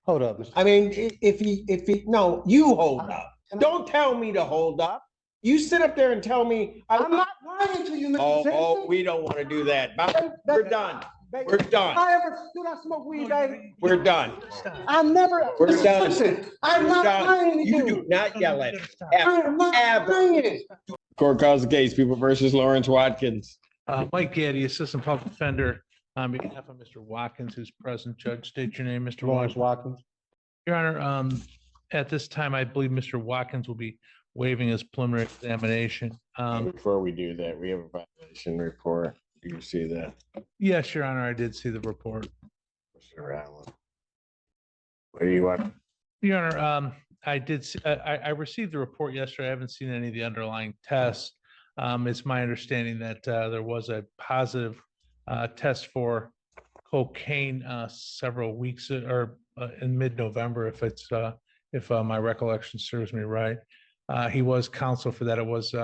Hold up, Mr. I mean, no, you hold up. Don't tell me to hold up. You sit up there and tell me. I'm not lying to you, Mr. Simpson. Oh, we don't want to do that. We're done. We're done. Did I smoke weed, baby? We're done. I never. We're Mr. done. Simpson, I'm We're not done. lying to You you. do not yell at me. I am not lying. Court calls the case, People versus Lawrence Watkins. Mike Gaddy, Assistant Public Defender, on behalf of Mr. Watkins, who's present. Judge, state your name, Mr. Lawrence Watkins. Watkins. Your Honor, at this time, I believe Mr. Watkins will be waiving his preliminary examination. Before we do that, we have a violation report. Do you see that? Yes, Your Honor, I did see the report. Mr. Allen. What do you want? Your Honor, I did, I received the report yesterday. I haven't seen any of the underlying tests. It's my understanding that there was a positive test for cocaine several weeks or in mid-November, if my recollection serves me right. He was counseled for that. It was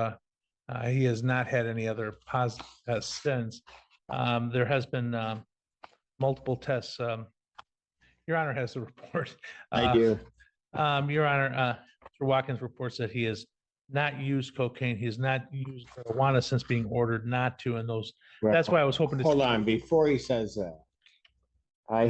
he has not had any other positive tests since. There has been multiple tests. Your Honor has the report. I do. Your Honor, Mr. Watkins reports that he has not used cocaine. He has not used marijuana since being ordered not to. And those, that's why I was hoping to. Hold on, before he says that, I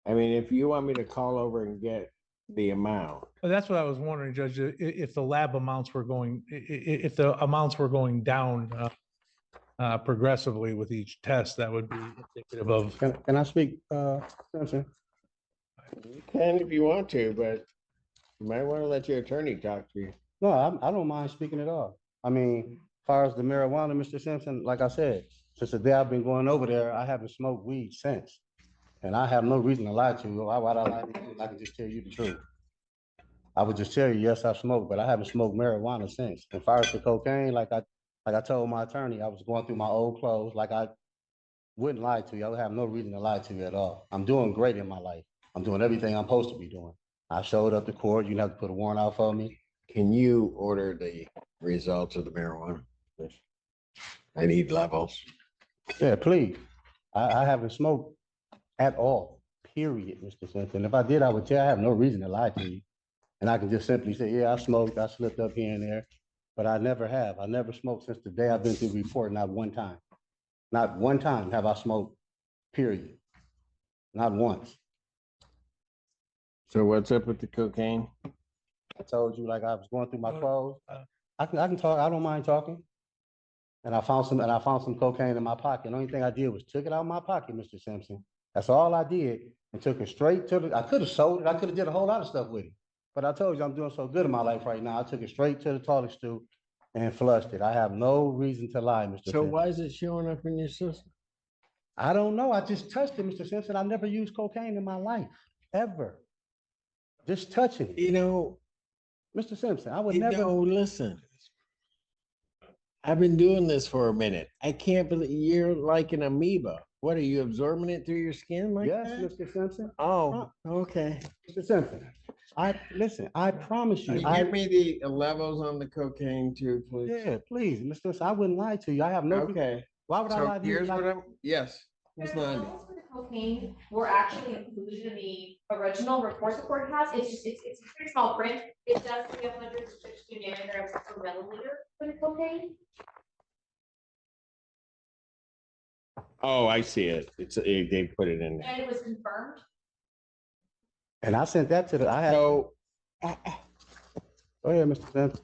mean, if you want me to call over and get the amount. Well, that's what I was wondering, Judge, if the lab amounts were going, if the amounts were going down progressively with each test, that would be indicative of. Can I speak, Simpson? You can if you want to, but you might want to let your attorney talk to you. No, I don't mind speaking at all. I mean, as far as the marijuana, Mr. Simpson, like I said, since the day I've been going over there, I haven't smoked weed since. And I have no reason to lie to you. Why'd I lie to you? I can just tell you the truth. I would just tell you, yes, I smoked, but I haven't smoked marijuana since. As far as the cocaine, like I told my attorney, I was going through my old clothes. Like I wouldn't lie to you. I would have no reason to lie to you at all. I'm doing great in my life. I'm doing everything I'm supposed to be doing. I showed up to court. You didn't have to put a warrant out for me. Can you order the results of the marijuana? I need levels. Yeah, please. I haven't smoked at all, period, Mr. Simpson. If I did, I would tell you. I have no reason to lie to you. And I can just simply say, yeah, I smoked, I slipped up here and there, but I never have. I never smoked since the day I've been through the report, not one time. Not one time have I smoked, period. Not once. So what's up with the cocaine? I told you, like I was going through my clothes. I can talk, I don't mind talking. And I found some cocaine in my pocket. The only thing I did was took it out of my pocket, Mr. Simpson. That's all I did, and took it straight to I could have sold it. I could have did a whole lot of stuff with it. But I told you I'm doing so good in my life right now. I took it straight to the toilet stool and flushed it. I have no reason to lie, Mr. So Simpson. why is it showing up in your system? I don't know. I just touched it, Mr. Simpson. I never used cocaine in my life, ever. Just touching it. You know, Mr. Simpson, I would never. No, listen. I've been doing this for a minute. I can't believe you're like an amoeba. What, are you absorbing it through your skin like Yes, that? Mr. Simpson. Oh, okay. Mr. Simpson, listen, I promise you. Give me the levels on the cocaine too, please. Yeah, please, Mr. Simpson, I wouldn't lie to you. I have no. Okay. Why would I So lie to you? here's what yes. Ms. The Lundy. levels for the cocaine were actually included in the original report the court has. It's just, it's pretty small print. It does say 162 nanograms per milliliter for the cocaine. Oh, I see it. They put it in there. And it was confirmed. And I sent that to the, So go ahead, Mr. Simpson.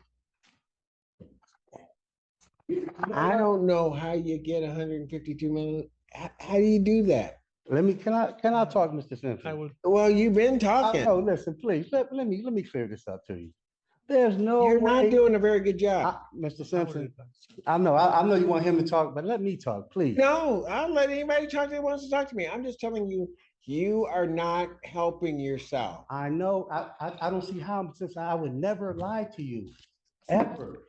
I don't know how you get 152 milliliters. How do you do that? Can I talk, Mr. Simpson? I would. Well, you've been talking. Oh, listen, please, let me clear this up to you. There's no You're way. not doing a very good job. Mr. Simpson, I know you want him to talk, but let me talk, please. No, I'll let anybody talk that wants to talk to me. I'm just telling you, you are not helping yourself. I know, I don't see how, since I would never lie to you, ever.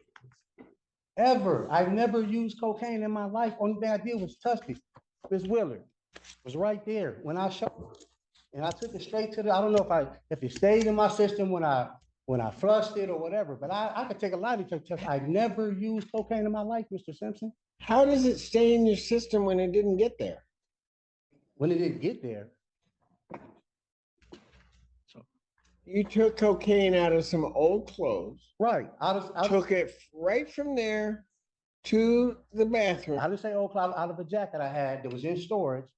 Ever. I've never used cocaine in my life. Only thing I did was touch it. Ms. Willard was right there when I showed her. And I took it straight to I don't know if it stayed in my system when I flushed it or whatever, but I could take a lie detector test. I've never used cocaine in my life, Mr. Simpson. How does it stay in your system when it didn't get there? When it didn't get there, You took cocaine out of some old clothes, Right, took it right from there to the I bathroom. didn't say old cloud out of a jacket I had that was in storage,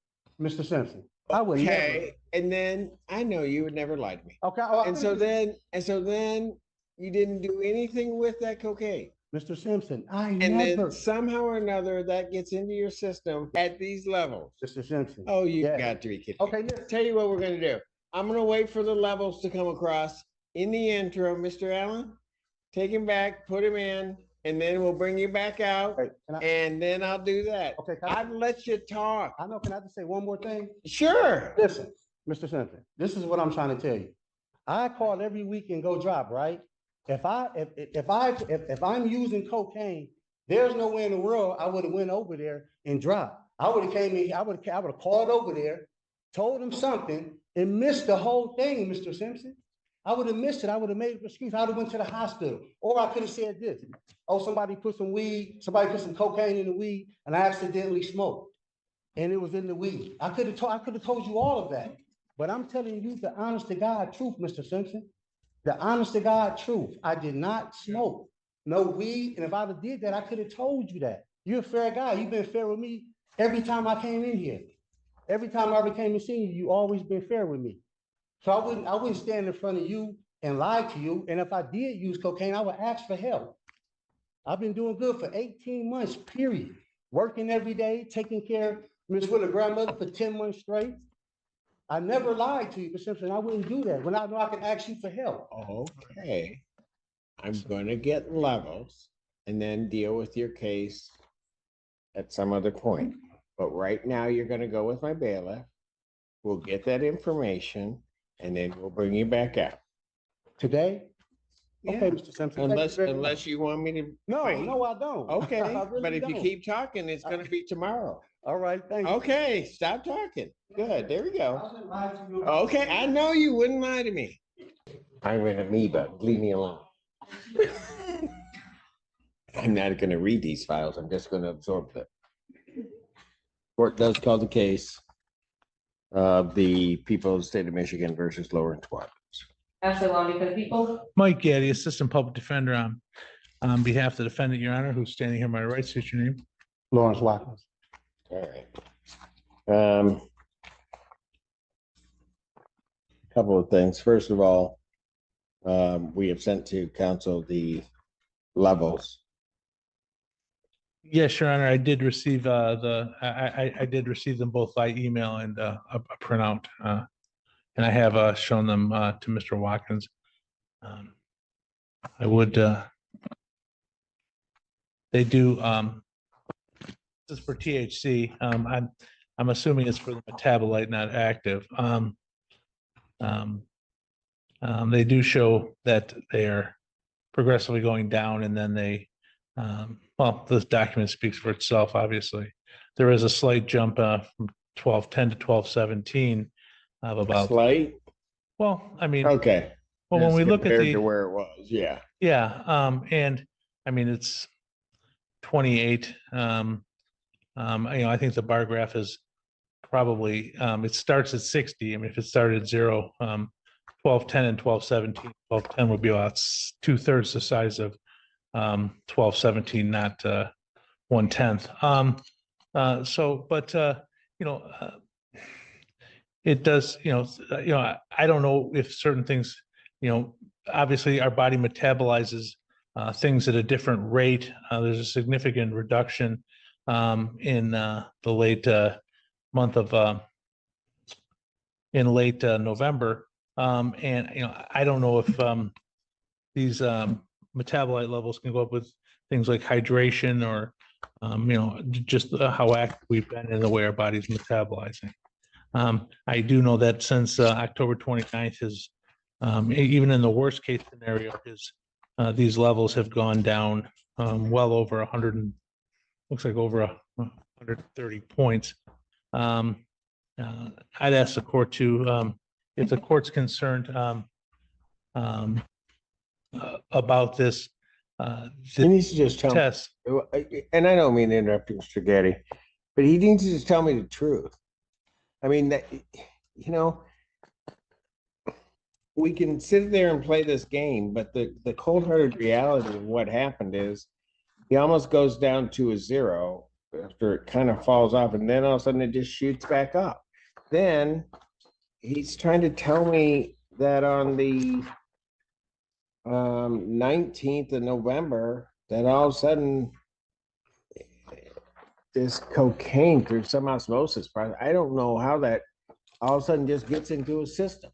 Mr. Simpson. I would never. Okay, and then I know you would never lie to me. Okay, oh, And so then you didn't do anything with that cocaine. Mr. Simpson, I And never, then somehow or another that gets into your system at these levels. Mr. Simpson. Oh, you Yeah. got to be kidding. Okay, listen. Tell you what we're gonna do. I'm gonna wait for the levels to come across. In the interim, Mr. Allen, take him back, put him in, and then we'll bring you back out. Okay, can I- And then I'll do that. Okay, can I- I've let you talk. I know, can I just say one more thing? Sure. Listen, Mr. Simpson, this is what I'm trying to tell you. I call every week and go drop, right? If I'm using cocaine, there's no way in the world I would have went over there and dropped. I would have came in, I would have called over there, told him something, and missed the whole thing, Mr. Simpson. I would have missed it. I would have made an excuse. I would have went to the hospital. Or I could have said this. Oh, somebody put some cocaine in the weed, and I accidentally smoked. And it was in the weed. I could have told you all of that. But I'm telling you the honest to God truth, Mr. Simpson. The honest to God truth. I did not smoke no weed. And if I'd have did that, I could have told you that. You're a fair guy. You've been fair with me every time I came in here. Every time I ever came and seen you, you always been fair with me. So I wouldn't stand in front of you and lie to you. And if I did use cocaine, I would ask for help. I've been doing good for 18 months, period. Working every day, taking care of Miss Willa grandmother for 10 months straight. I never lied to you, Mr. Simpson. I wouldn't do that when I know I can ask you for help. Okay. I'm gonna get levels and then deal with your case at some other point. But right now, you're gonna go with my bailiff. We'll get that information and then we'll bring you back out. Today? Yeah. Okay, Mr. Simpson. Thank you very much. Unless you want me to. No, no, I don't. Okay, I really but if you don't. keep talking, it's gonna be tomorrow. All right, thank you. Okay, stop talking. Good, there we I go. wasn't lying to you. Okay, I know you wouldn't lie to me. I'm an amoeba, leave me alone. I'm not gonna read these files, I'm just gonna absorb them. Court does call the case of the people of the state of Michigan versus Lawrence Watkins. Ashley Long, because people. Mike Gaddy, Assistant Public Defender on behalf of the defendant, Your Honor, who's standing here on my right. State your name. Lawrence Watkins. All right. Couple of things. First of all, we have sent to council the levels. Yes, Your Honor, I did receive I did receive them both by email and a printout. And I have shown them to Mr. Watkins. I would they do this is for THC. I'm assuming it's for the metabolite, not active. They do show that they are progressively going down, and then they well, this document speaks for itself, obviously. There is a slight jump from 1210 to 1217 of about, Slight, well, I mean, okay. well, when As we look at compared the, to where it was, yeah. yeah, and I mean, it's 28. I think the bar graph is probably, it starts at 60. I mean, if it started at 0, 1210 and 1217, 1210 would be about 2/3 the size of 1217, not 1/10. So, but it does, I don't know if certain things, obviously our body metabolizes things at a different rate. There's a significant reduction in the late month of in late November. And I don't know if these metabolite levels can go up with things like hydration or just how active we've been in the way our body's metabolizing. I do know that since October 29th is even in the worst case scenario, these levels have gone down well over 100 and looks like over 130 points. I'd ask the court to, if the court's concerned about this He needs to just tell me, test. and I don't mean to interrupt you, Mr. Getty, but he needs to just tell me the truth. I mean, that, we can sit there and play this game, but the cold-hearted reality of what happened is he almost goes down to a 0 after it kind of falls off, and then all of a sudden it just shoots back up. Then he's trying to tell me that on the 19th of November, that all of a sudden this cocaine through some osmosis process, I don't know how that all of a sudden just gets into his system.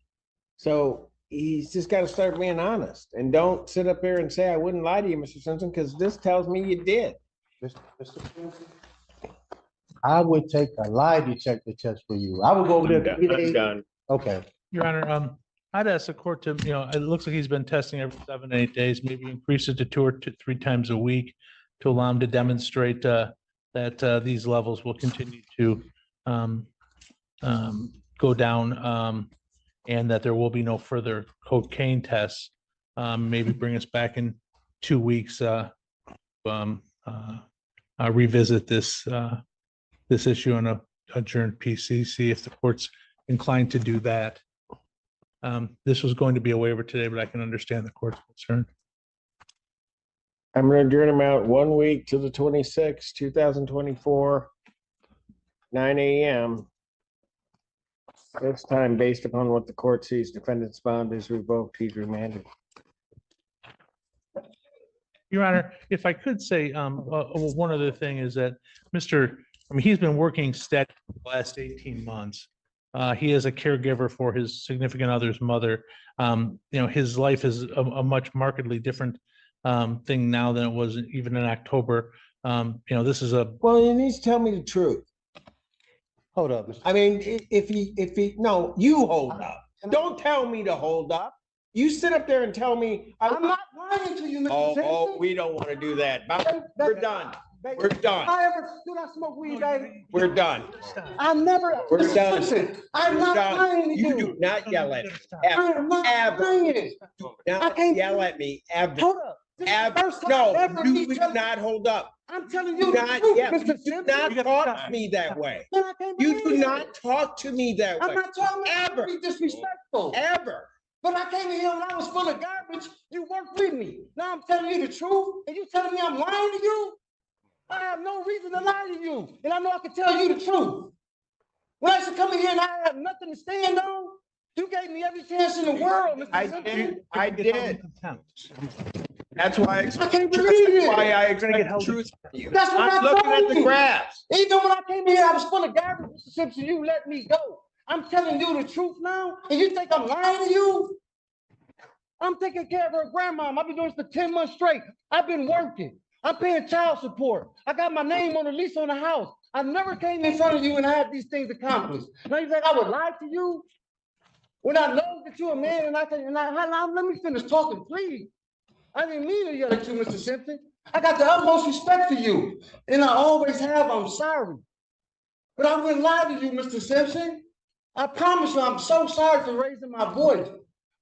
So he's just got to start being honest and don't sit up there and say, I wouldn't lie to you, Mr. Simpson, because this tells me you did. Mr. Simpson, I would take a lie detector test for you. I would go over there. I'm done. Okay. Your Honor, I'd ask the court to, it looks like he's been testing every 7 to 8 days, maybe increase it to 2 or 3 times a week to allow him to demonstrate that these levels will continue to go down, and that there will be no further cocaine tests. Maybe bring us back in 2 weeks, revisit this issue on a adjourned PC, see if the court's inclined to do that. This was going to be a waiver today, but I can understand the court's concern. I'm going to adjourn him out 1 week to the 26th, 2024, 9 a.m. This time based upon what the court sees, defendant's bond is revoked, he's remanded. Your Honor, if I could say, one other thing is that he's been working steady for the last 18 months. He is a caregiver for his significant other's mother. His life is a much markedly different thing now than it was even in October. This is a. Well, he needs to tell me the truth. Hold up, Mr. I mean, no, you hold up. Don't tell me to hold up. You sit up there and tell me. I'm not lying to you, Mr. Simpson. Oh, we don't want to do that. We're done. We're done. Do not smoke weed, baby. We're done. I never. We're Mr. done. Simpson, I'm We're not done. lying to You you. do not yell at me. I Ever. am not Ever. lying. Do I not can't- yell at me. Ever. Hold up. This is the Ever. first time No, ever you me do telling- not hold up. I'm telling Do you the not truth, yell. Mr. You do Simpson. not talk to me that way. Man, I can't You believe do it. not talk to me that I'm way. not trying to Ever. be disrespectful. Ever. But I came in here when I was full of garbage. You worked with me. Now I'm telling you the truth, and you telling me I'm lying to you? I have no reason to lie to you, and I know I can tell you the truth. When I used to come in here and I have nothing to stand on, you gave me every chance in the world, Mr. I Simpson. did. I did. That's why I can't believe it. why I expect the truth from you. That's what I'm I looking at told the you. graphs. Even when I came in here, I was full of garbage, Mr. Simpson. You let me go. I'm telling you the truth now, and you think I'm lying to you? I'm taking care of her grandma. I've been doing this for 10 months straight. I've been working. I'm paying child support. I got my name on the lease on the house. I never came in front of you and I had these things accomplished. Now you think I would lie to you? When I know that you're a man and let me finish talking, please. I didn't mean to yell at you, Mr. Simpson. I got the utmost respect for you, and I always have. I'm sorry. But I wouldn't lie to you, Mr. Simpson. I promise you, I'm so sorry for raising my voice.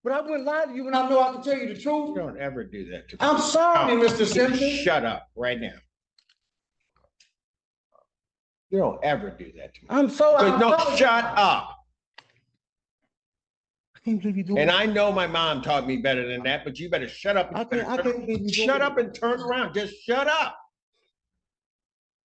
But I wouldn't lie to you when I know I can tell you the truth. Don't ever do that to me. I'm sorry, Mr. Simpson. Shut up right now. You don't ever do that to me. I'm so. No, shut up. I can't believe you doing And I know my mom taught me better than that, but you better shut up. I can't believe you Shut up and turn around. Just shut up.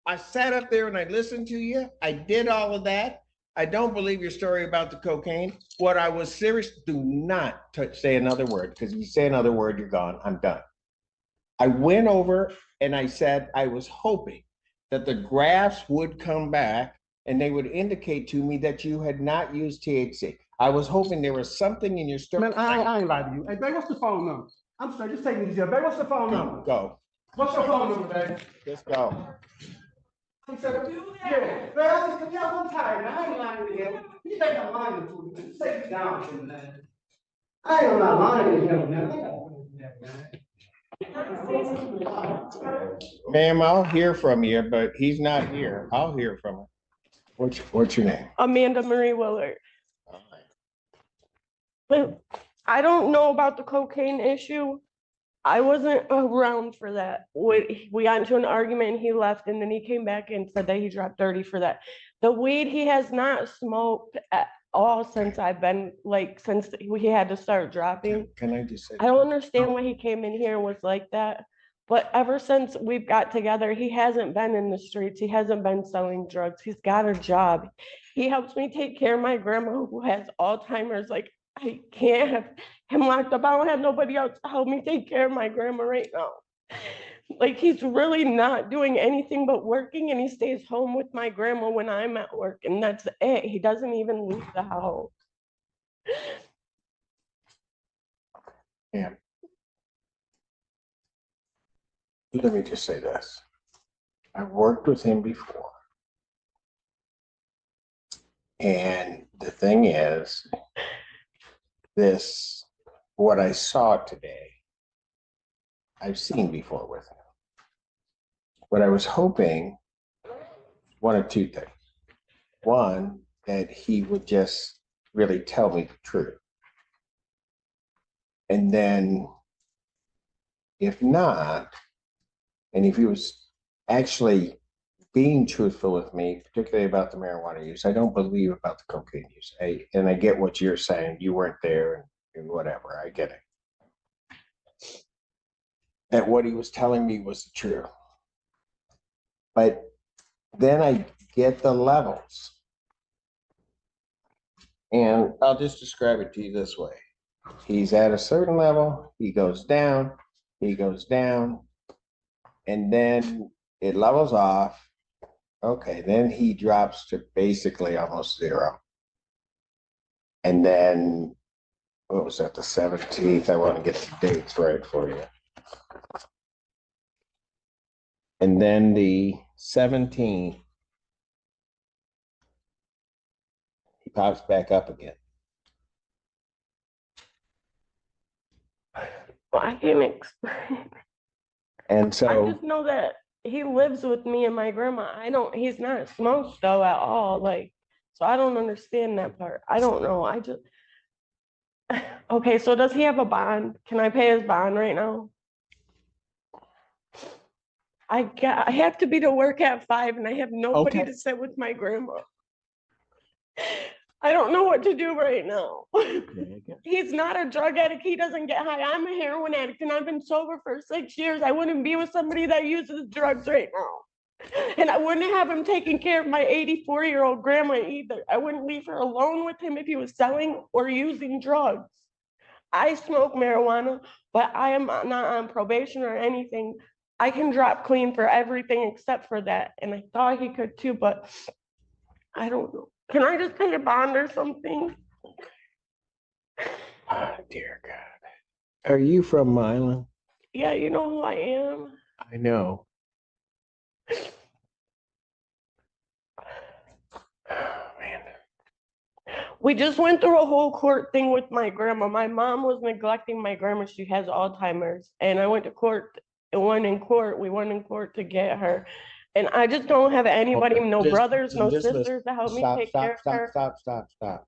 I sat up there and I listened to you. I did all of that. I don't believe your story about the cocaine. What I was serious, do not say another word, because if you say another word, you're gone. I'm done. I went over and I said I was hoping that the graphs would come back and they would indicate to me that you had not used THC. I was hoping there was something in your story. Man, I ain't lie to you. Hey, babe, what's the phone number? I'm sorry, just take me to jail. Babe, what's the phone number? Go. What's your phone number, babe? Just go. He said, yeah, man, I'm tired, man. I ain't lying to him. You think I'm lying to you? Just take me down, man. I am not lying to him, man. Ma'am, I'll hear from you, but he's not here. I'll hear from him. What's your name? Amanda Marie Willard. But I don't know about the cocaine issue. I wasn't around for that. We got into an argument and he left, and then he came back and said that he dropped 30 for that. The weed he has not smoked all since I've been, like, since he had to start dropping. Can I just say? I don't understand why he came in here and was like that. But ever since we've got together, he hasn't been in the streets. He hasn't been selling drugs. He's got a job. He helps me take care of my grandma who has Alzheimer's. Like, I can't have him locked up. I don't have nobody else to help me take care of my grandma right now. Like, he's really not doing anything but working, and he stays home with my grandma when I'm at work, and that's it. He doesn't even leave the house. Yeah. Let me just say this. I've worked with him before. And the thing is, what I saw today, I've seen before with him. What I was hoping, one of two things. One, that he would just really tell me the truth. And then, if not, and if he was actually being truthful with me, particularly about the marijuana use, I don't believe about the cocaine use. And I get what you're saying. You weren't there and whatever. I get it. That what he was telling me was the truth. But then I get the levels. And I'll just describe it to you this way. He's at a certain level, he goes down, and then it levels off. Okay, then he drops to basically almost zero. And then, what was that, the 17th? I want to get the dates right for you. And then the 17th, he pops back up again. Well, I can't explain. And I so, just know that he lives with me and my grandma. He's not smoked though at all. Like, so I don't understand that part. I don't know. Okay, so does he have a bond? Can I pay his bond right now? I have to be to work at 5 and I have nobody Okay. to sit with my grandma. I don't know what to do right now. He's not a drug addict. He doesn't get high. I'm a heroin addict and I've been sober for 6 years. I wouldn't be with somebody that uses drugs right now. And I wouldn't have him taking care of my 84-year-old grandma either. I wouldn't leave her alone with him if he was selling or using drugs. I smoke marijuana, but I am not on probation or anything. I can drop clean for everything except for that. And I thought he could too, but I don't know. Can I just pay a bond or something? oh, dear God. Are you from Milan? Yeah, you know who I am. I know. Oh, man. We just went through a whole court thing with my grandma. My mom was neglecting my grandma. She has Alzheimer's. And I went to court and won in court. We won in court to get her. And I just don't have anybody, no brothers, no sisters to help me take care of her. Stop.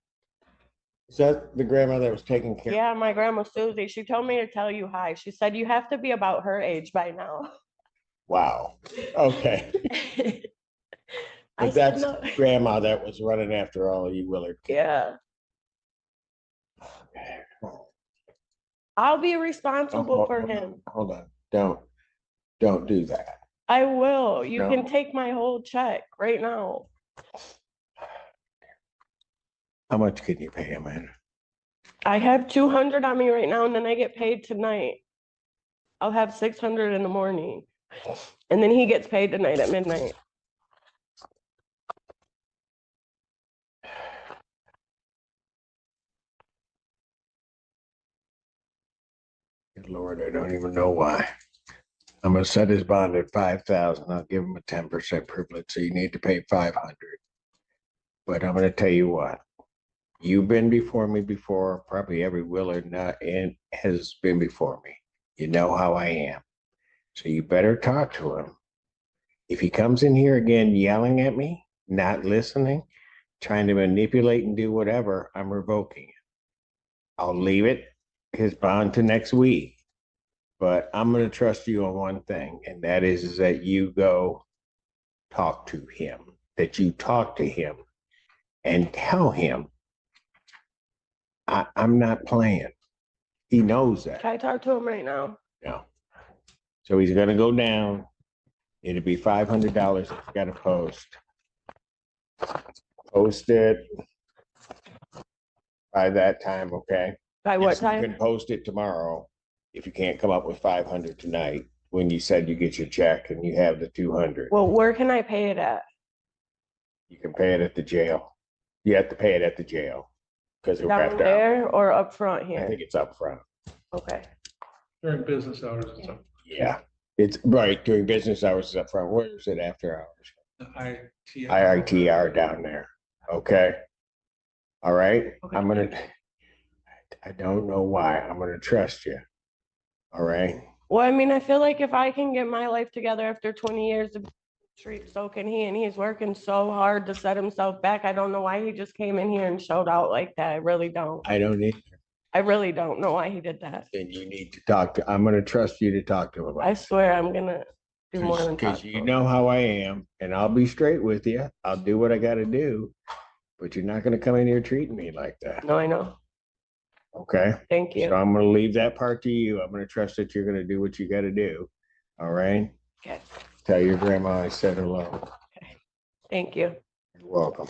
Is that the grandma that was taking care? Yeah, my grandma Susie. She told me to tell you hi. She said you have to be about her age by now. Wow. Okay. I But said that's no. grandma that was running after all of you Willard kids. Yeah. I'll be responsible for him. Hold on. Don't do that. I will. You No. can take my whole check right now. How much can you pay him, man? I have 200 on me right now, and then I get paid tonight. I'll have 600 in the morning. And then he gets paid tonight at midnight. Good Lord, I don't even know why. I'm gonna set his bond at 5,000. I'll give him a 10% privilege, so you need to pay 500. But I'm gonna tell you what. You've been before me before. Probably every Willard and has been before me. You know how I am. So you better talk to him. If he comes in here again yelling at me, not listening, trying to manipulate and do whatever, I'm revoking it. I'll leave it, his bond, to next week. But I'm going to trust you on one thing, and that is that you go talk to him, that you talk to him and tell him I'm not playing. He knows that. Can I talk to him right now? No. So he's gonna go down. It'll be $500 if you gotta post. Post it by that time, okay? By what Yes, you time? can post it tomorrow if you can't come up with 500 tonight, when you said you get your check and you have the 200. Well, where can I pay it at? You can pay it at the jail. You have to pay it at the jail. Because we're Down there or up front I here? think it's up front. Okay. During business hours and stuff. Yeah, it's right during business hours it's up front. Where is it after hours? IITR down there. Okay. All right. Okay. I don't know why. I'm gonna trust you. All right. Well, I mean, I feel like if I can get my life together after 20 years of street, so can he, and he's working so hard to set himself back. I don't know why he just came in here and showed out like that. I really don't. I don't need, I really don't know why he did that. then you need to talk to, I'm gonna trust you to talk to him about I it. swear I'm gonna do more than talk Because to you him. know how I am, and I'll be straight with you. I'll do what I gotta do. But you're not gonna come in here treating me like that, No, I know. okay? Thank So you. I'm gonna leave that part to you. I'm gonna trust that you're gonna do what you gotta do. All right? Okay. Tell your grandma I said hello. Thank you. You're welcome.